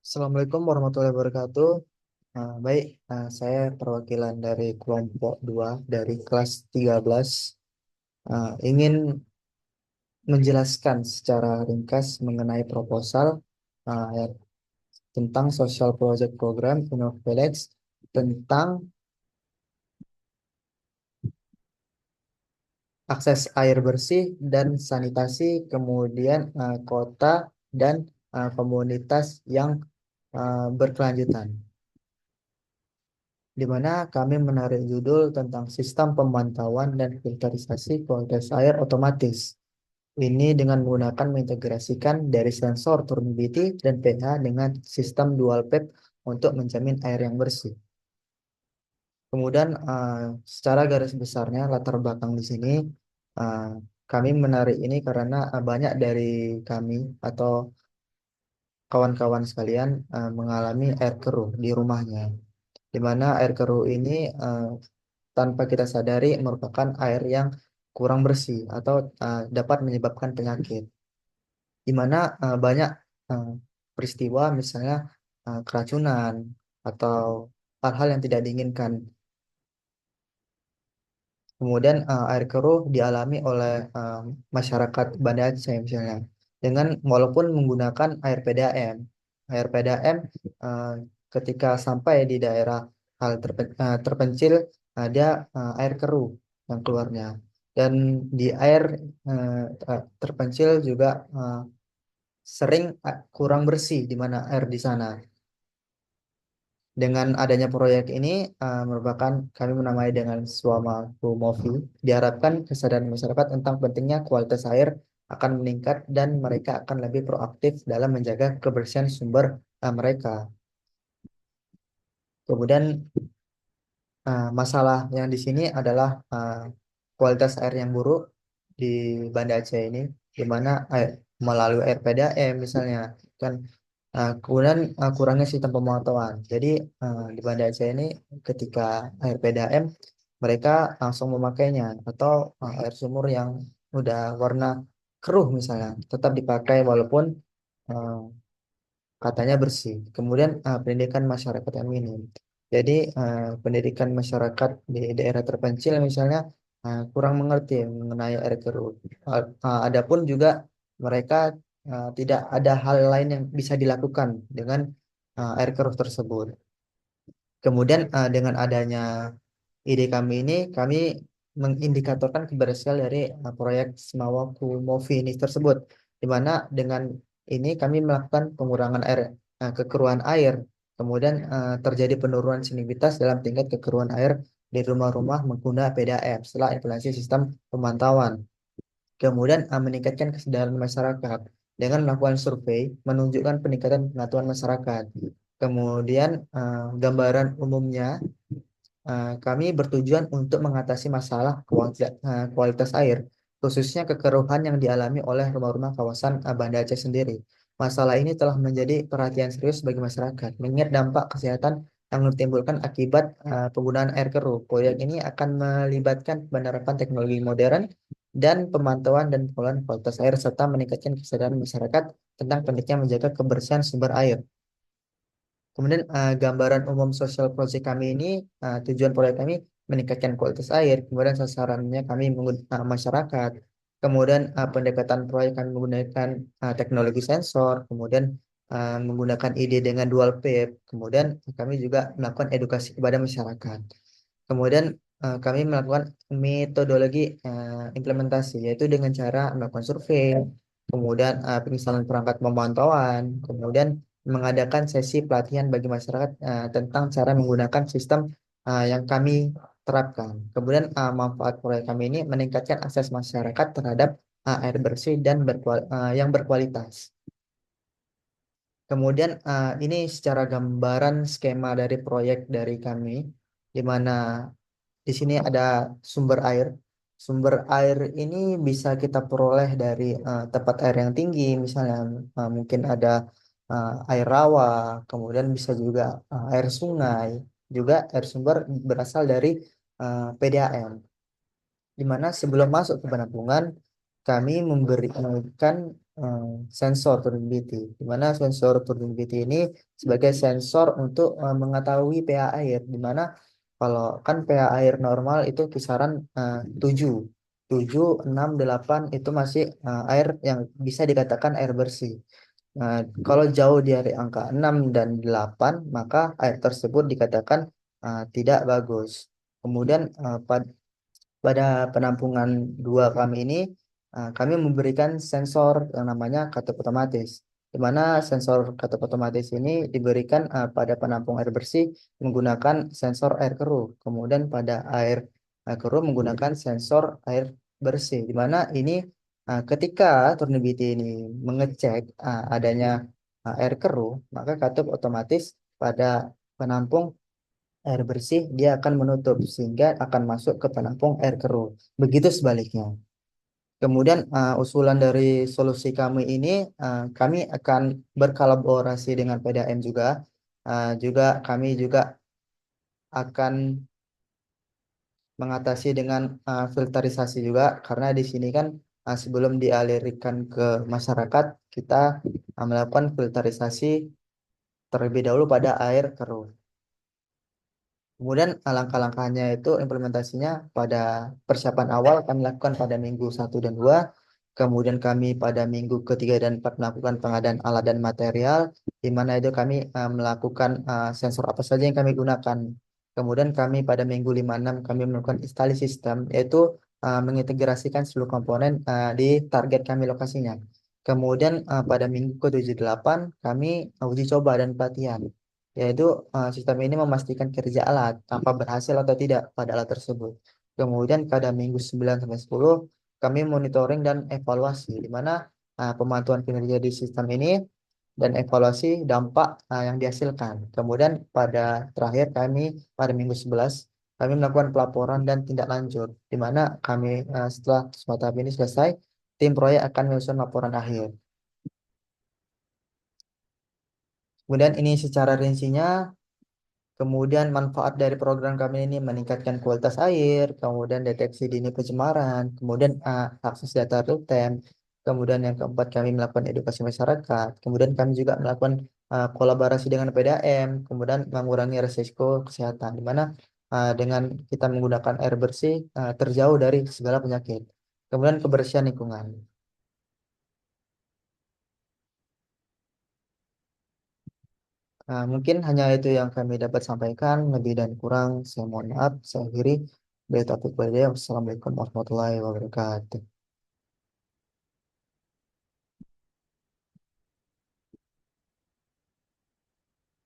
Assalamualaikum warahmatullahi wabarakatuh. Baik, saya perwakilan dari kelompok 2 dari kelas 13. Ingin menjelaskan secara ringkas mengenai proposal ya, tentang Social Project Program Innovillage tentang akses air bersih dan sanitasi, kemudian kota dan komunitas yang berkelanjutan, di mana kami menarik judul tentang sistem pemantauan dan filterisasi kualitas air otomatis. Ini dengan menggunakan mengintegrasikan dari sensor turbidity dan pH dengan sistem dual PEP untuk menjamin air yang bersih. Kemudian secara garis besarnya latar belakang di sini, eh, kami menarik ini karena banyak dari kami atau kawan-kawan sekalian mengalami air keruh di rumahnya, di mana air keruh ini eh, tanpa kita sadari merupakan air yang kurang bersih atau dapat menyebabkan penyakit, di mana banyak eh, peristiwa misalnya keracunan atau hal-hal yang tidak diinginkan. Kemudian air keruh dialami oleh masyarakat Banda Aceh misalnya dengan walaupun menggunakan air PDAM. Air PDAM eh, ketika sampai di daerah terpencil ada air keruh yang keluarnya. Dan di air terpencil juga sering kurang bersih di mana air di sana. Dengan adanya proyek ini merupakan kami menamai dengan Swamaku Movi, diharapkan kesadaran masyarakat tentang pentingnya kualitas air akan meningkat dan mereka akan lebih proaktif dalam menjaga kebersihan sumber mereka. Kemudian masalah yang di sini adalah kualitas air yang buruk di Banda Aceh ini, di mana melalui air PDAM misalnya kan. Kemudian kurangnya sistem pemantauan. Jadi di Banda Aceh ini ketika air PDAM mereka langsung memakainya atau air sumur yang udah warna keruh misalnya tetap dipakai walaupun eh, katanya bersih. Kemudian pendidikan masyarakat yang minim. Jadi pendidikan masyarakat di daerah terpencil misalnya kurang mengerti mengenai air keruh. Adapun juga mereka tidak ada hal lain yang bisa dilakukan dengan air keruh tersebut. Kemudian dengan adanya ide kami ini, kami mengindikatorkan keberhasilan dari proyek Semawaku Movi ini tersebut, di mana dengan ini kami melakukan pengurangan air, kekeruhan air, kemudian terjadi penurunan signifikansinitas dalam tingkat kekeruhan air di rumah-rumah menggunakan PDAM setelah implementasi sistem pemantauan. Kemudian meningkatkan kesadaran masyarakat dengan melakukan survei menunjukkan peningkatan pengetahuan masyarakat. Kemudian gambaran umumnya kami bertujuan untuk mengatasi masalah kualitas air, khususnya kekeruhan yang dialami oleh rumah-rumah kawasan Banda Aceh sendiri. Masalah ini telah menjadi perhatian serius bagi masyarakat, mengingat dampak kesehatan yang ditimbulkan akibat penggunaan air keruh. Proyek ini akan melibatkan penerapan teknologi modern dan pemantauan dan pengelolaan kualitas air serta meningkatkan kesadaran masyarakat tentang pentingnya menjaga kebersihan sumber air. Kemudian gambaran umum sosial project kami ini, tujuan proyek kami meningkatkan kualitas air, kemudian sasarannya kami menggunakan masyarakat, kemudian pendekatan proyek kami menggunakan teknologi sensor, kemudian menggunakan ide dengan dual PEP, kemudian kami juga melakukan edukasi kepada masyarakat. Kemudian kami melakukan metodologi implementasi, yaitu dengan cara melakukan survei, kemudian penginstalan perangkat pemantauan, kemudian mengadakan sesi pelatihan bagi masyarakat tentang cara menggunakan sistem yang kami terapkan. Kemudian manfaat proyek kami ini meningkatkan akses masyarakat terhadap air bersih dan yang berkualitas. Kemudian ini secara gambaran skema dari proyek dari kami, di mana di sini ada sumber air. Sumber air ini bisa kita peroleh dari tempat air yang tinggi, misalnya mungkin ada air rawa, kemudian bisa juga air sungai, juga air sumber berasal dari PDAM. Di mana sebelum masuk ke penampungan, kami memberikan eh, sensor turbidity, di mana sensor turbidity ini sebagai sensor untuk mengetahui pH air, di mana kalau kan pH air normal itu kisaran 7, 7, 6, 8 itu masih air yang bisa dikatakan air bersih. Nah, kalau jauh dari angka 6 dan 8, maka air tersebut dikatakan tidak bagus. Kemudian pada penampungan dua kami ini, kami memberikan sensor yang namanya katup otomatis, di mana sensor katup otomatis ini diberikan pada penampung air bersih menggunakan sensor air keruh. Kemudian pada air keruh menggunakan sensor air bersih, di mana ini ketika Turnibi ini mengecek adanya air keruh, maka katup otomatis pada penampung air bersih dia akan menutup sehingga akan masuk ke penampung air keruh. Begitu sebaliknya. Kemudian usulan dari solusi kami ini, kami akan berkolaborasi dengan PDAM juga. Juga kami juga akan mengatasi dengan filterisasi juga, karena di sini kan sebelum dialirkan ke masyarakat, kita melakukan filterisasi terlebih dahulu pada air keruh. Kemudian langkah-langkahnya itu implementasinya pada persiapan awal kami lakukan pada minggu 1 dan 2. Kemudian kami pada minggu ketiga dan 4 melakukan pengadaan alat dan material, di mana itu kami melakukan sensor apa saja yang kami gunakan. Kemudian kami pada minggu 5, 6 kami melakukan installasi sistem, yaitu mengintegrasikan seluruh komponen di target kami lokasinya. Kemudian pada minggu ke-7, 8 kami uji coba dan pelatihan, yaitu sistem ini memastikan kerja alat tanpa berhasil atau tidak pada alat tersebut. Kemudian pada minggu 9 sampai 10 kami monitoring dan evaluasi, di mana pemantauan kinerja di sistem ini dan evaluasi dampak yang dihasilkan. Kemudian pada terakhir kami pada minggu 11 kami melakukan pelaporan dan tindak lanjut, di mana kami setelah semua tahap ini selesai, tim proyek akan menyusun laporan akhir. Kemudian ini secara rincinya. Kemudian manfaat dari program kami ini meningkatkan kualitas air, kemudian deteksi dini pencemaran, kemudian akses data real time, kemudian yang keempat kami melakukan edukasi masyarakat, kemudian kami juga melakukan kolaborasi dengan PDAM, kemudian mengurangi resiko kesehatan, di mana dengan kita menggunakan air bersih terjauh dari segala penyakit, kemudian kebersihan lingkungan. Mungkin hanya itu yang kami dapat sampaikan. Lebih dan kurang, saya mohon maaf. Saya akhiri. Wassalamualaikum warahmatullahi wabarakatuh.